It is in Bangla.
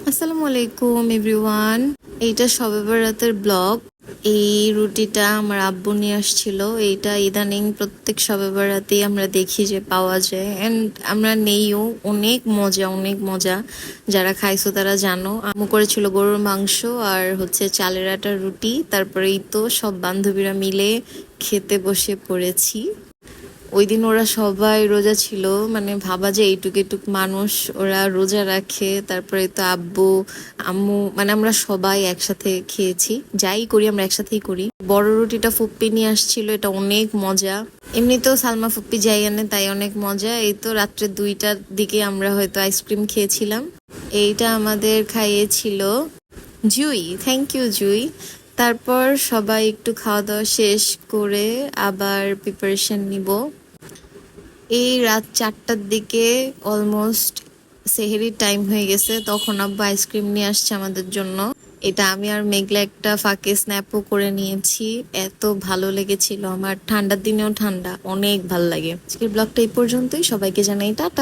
আসসালামু আলাইকুম এভরিওয়ান। এইটা শবে বরাতের ব্লগ। এই রুটিটা আমার আব্বু নিয়ে আসছিল। এইটা ইদানিং প্রত্যেক শবে বরাতেই আমরা দেখি যে পাওয়া যায়, এন্ড আমরা নেইও। অনেক মজা, অনেক মজা। যারা খাইছো তারা জানো। আম্মু করেছিল গরুর মাংস আর হচ্ছে চালের আটার রুটি। তারপরেই তো সব বান্ধবীরা মিলে খেতে বসে পড়েছি। ওই দিন ওরা সবাই রোজা ছিল, মানে ভাবা যে এইটুক এইটুক মানুষ ওরা রোজা রাখে। তারপরে তো আব্বু আম্মু, মানে আমরা সবাই একসাথে খেয়েছি। যাই করি আমরা একসাথেই করি। বড় রুটিটা ফুপ্পি নিয়ে আসছিল, এটা অনেক মজা। এমনিতেও সালমা ফুপ্পি যাই আনে তাই অনেক মজা। এই তো রাত্রে 2টার দিকে আমরা হয়তো আইসক্রিম খেয়েছিলাম। এইটা আমাদের খাইয়েছিল জুই। থ্যাংক ইউ জুই। তারপর সবাই একটু খাওয়া দাওয়া শেষ করে আবার প্রিপারেশন নিব। এই রাত 4টার দিকে অলমোস্ট সেহেরির টাইম হয়ে গেছে, তখন আব্বু আইসক্রিম নিয়ে আসছে আমাদের জন্য। এটা আমি আর মেঘলা একটা ফাঁকে স্ন্যাপও করে নিয়েছি। এত ভালো লেগেছিল আমার, ঠান্ডার দিনেও ঠান্ডা অনেক ভালো লাগে। আজকের ব্লগটা এই পর্যন্তই, সবাইকে জানাই টাটা।